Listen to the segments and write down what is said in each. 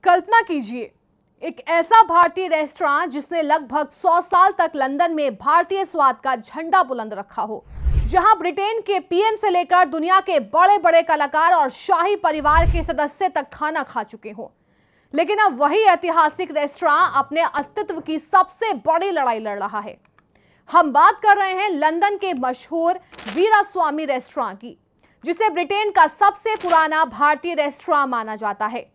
कल्पना कीजिए, एक ऐसा भारतीय रेस्टोरेंट जिसने लगभग 100 साल तक लंदन में भारतीय स्वाद का झंडा बुलंद रखा हो, जहां ब्रिटेन के पीएम से लेकर दुनिया के बड़े बड़े कलाकार और शाही परिवार के सदस्य तक खाना खा चुके हो। लेकिन अब वही ऐतिहासिक रेस्टोरेंट अपने अस्तित्व की सबसे बड़ी लड़ाई लड़ रहा है। हम बात कर रहे हैं लंदन के मशहूर वीरास्वामी रेस्टोरेंट की, जिसे ब्रिटेन का सबसे पुराना भारतीय रेस्टोरेंट माना जाता है।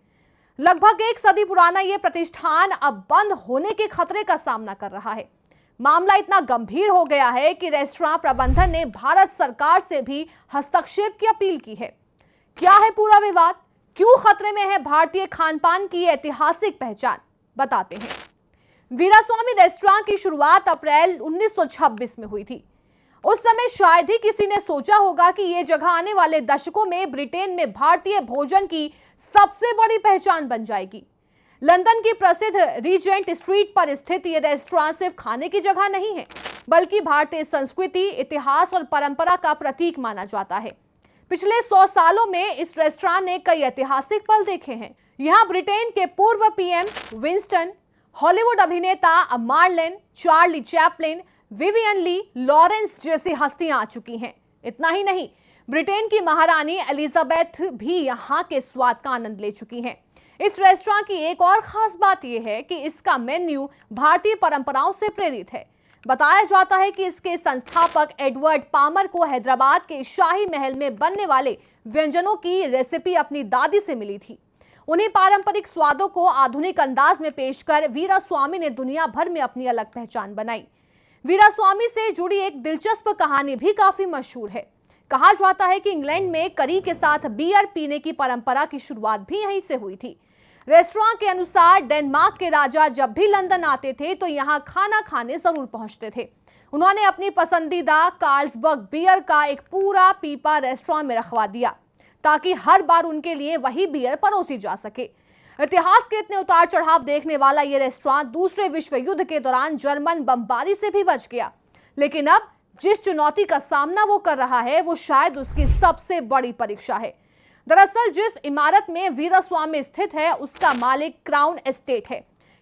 लगभग एक सदी पुराना यह प्रतिष्ठान अब बंद होने के खतरे का सामना कर रहा है। मामला इतना गंभीर हो गया है कि रेस्टोरेंट प्रबंधन ने भारत सरकार से भी हस्तक्षेप की अपील की है। क्या है पूरा विवाद, क्यों खतरे में है भारतीय खान पान की ऐतिहासिक पहचान, बताते हैं। वीरास्वामी रेस्टोरेंट की शुरुआत अप्रैल 1926 में हुई थी। उस समय शायद ही किसी ने सोचा होगा कि यह जगह आने वाले दशकों में ब्रिटेन में भारतीय भोजन की सबसे बड़ी पहचान बन जाएगी। लंदन की प्रसिद्ध रीजेंट स्ट्रीट पर स्थित यह रेस्टोरेंट सिर्फ खाने की जगह नहीं है, बल्कि भारतीय संस्कृति, इतिहास और परंपरा का प्रतीक माना जाता है। पिछले 100 सालों में इस रेस्टोरेंट ने कई ऐतिहासिक पल देखे हैं। यहाँ ब्रिटेन के पूर्व पीएम विंस्टन, हॉलीवुड अभिनेता मार्लन, चार्ली चैपलिन, विवियन ली लॉरेंस जैसी हस्तियां आ चुकी हैं। इतना ही नहीं, ब्रिटेन की महारानी एलिजाबेथ भी यहाँ के स्वाद का आनंद ले चुकी हैं। इस रेस्टोरेंट की एक और खास बात यह है कि इसका मेन्यू भारतीय परंपराओं से प्रेरित है। बताया जाता है कि इसके संस्थापक एडवर्ड पामर को हैदराबाद के शाही महल में बनने वाले व्यंजनों की रेसिपी अपनी दादी से मिली थी। उन्हीं पारंपरिक स्वादों को आधुनिक अंदाज में पेश कर वीरास्वामी ने दुनिया भर में अपनी अलग पहचान बनाई। वीरास्वामी से जुड़ी एक दिलचस्प कहानी भी काफी मशहूर है। कहा जाता है कि इंग्लैंड में करी के साथ बियर पीने की परंपरा की शुरुआत भी यहीं से हुई थी। रेस्टोरेंट के अनुसार डेनमार्क के राजा जब भी लंदन आते थे तो यहाँ खाना खाने जरूर पहुंचते थे। उन्होंने अपनी पसंदीदा कार्ल्सबर्ग बियर का एक पूरा पीपा रेस्टोरेंट में रखवा दिया, ताकि हर बार उनके लिए वही बियर परोसी जा सके। इतिहास के इतने उतार चढ़ाव देखने वाला यह रेस्टोरेंट दूसरे विश्व युद्ध के दौरान जर्मन बमबारी से भी बच गया। लेकिन अब जिस चुनौती का सामना वो कर रहा है, वो शायद उसकी सबसे बड़ी परीक्षा है। दरअसल जिस इमारत में वीरास्वामी स्थित है, उसका मालिक क्राउन एस्टेट है।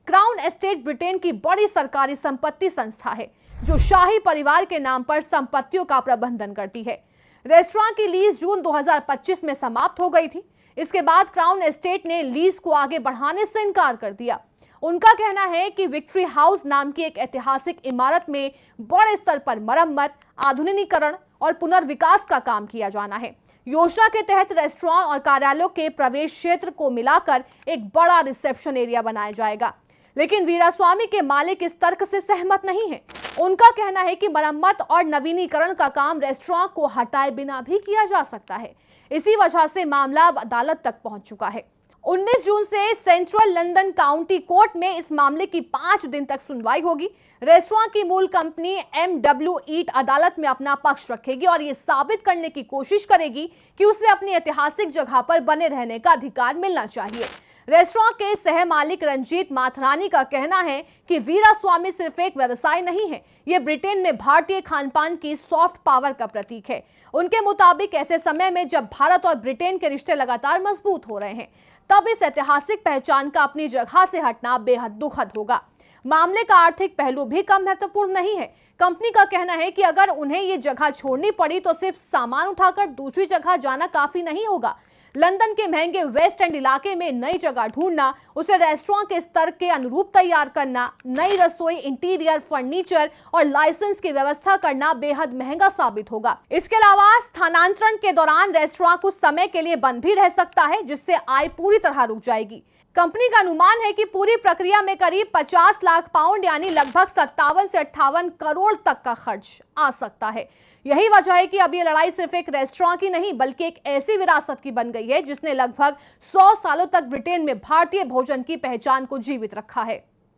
क्राउन एस्टेट ब्रिटेन की बड़ी सरकारी संपत्ति संस्था है, जो शाही परिवार के नाम पर संपत्तियों का प्रबंधन करती है। रेस्टोरेंट की लीज जून 2025 में समाप्त हो गई थी। इसके बाद क्राउन एस्टेट ने लीज को आगे बढ़ाने से इनकार कर दिया। उनका कहना है कि विक्ट्री हाउस नाम की एक ऐतिहासिक इमारत में बड़े स्तर पर मरम्मत, आधुनिकीकरण और पुनर्विकास का काम किया जाना है। योजना के तहत रेस्टोरेंट और कार्यालयों के प्रवेश क्षेत्र को मिलाकर एक बड़ा रिसेप्शन एरिया बनाया जाएगा। लेकिन वीरास्वामी के मालिक इस तर्क से सहमत नहीं है। उनका कहना है कि मरम्मत और नवीनीकरण का काम रेस्टोरेंट को हटाए बिना भी किया जा सकता है। इसी वजह से मामला अब अदालत तक पहुंच चुका है। 19 जून से सेंट्रल लंदन काउंटी कोर्ट में इस मामले की 5 दिन तक सुनवाई होगी। रेस्टोरेंट की मूल कंपनी MW ईट अदालत में अपना पक्ष रखेगी और ये साबित करने की कोशिश करेगी कि उसे अपनी ऐतिहासिक जगह पर बने रहने का अधिकार मिलना चाहिए। रेस्टोरेंट के सह मालिक रंजीत माथरानी का कहना है कि वीरास्वामी सिर्फ एक व्यवसाय नहीं है, ये ब्रिटेन में भारतीय खानपान की सॉफ्ट पावर का प्रतीक है। उनके मुताबिक ऐसे समय में जब भारत और ब्रिटेन के रिश्ते लगातार मजबूत हो रहे हैं, तब इस ऐतिहासिक पहचान का अपनी जगह से हटना बेहद दुखद होगा। मामले का आर्थिक पहलू भी कम महत्वपूर्ण नहीं है। कंपनी का कहना है कि अगर उन्हें ये जगह छोड़नी पड़ी तो सिर्फ सामान उठाकर दूसरी जगह जाना काफी नहीं होगा। लंदन के महंगे वेस्ट एंड इलाके में नई जगह ढूंढना, उसे रेस्टोरेंट के स्तर के अनुरूप तैयार करना, नई रसोई, इंटीरियर, फर्नीचर और लाइसेंस की व्यवस्था करना बेहद महंगा साबित होगा। इसके अलावा स्थानांतरण के दौरान रेस्टोरेंट कुछ समय के लिए बंद भी रह सकता है, जिससे आय पूरी तरह रुक जाएगी। कंपनी का अनुमान है कि पूरी प्रक्रिया में करीब 50 लाख पाउंड यानी लगभग 57 से 58 करोड़ तक का खर्च आ सकता है। यही वजह है कि अब ये लड़ाई सिर्फ एक रेस्टोरेंट की नहीं, बल्कि एक ऐसी विरासत की बन गई है जिसने लगभग 100 सालों तक ब्रिटेन में भारतीय भोजन की पहचान को जीवित रखा है।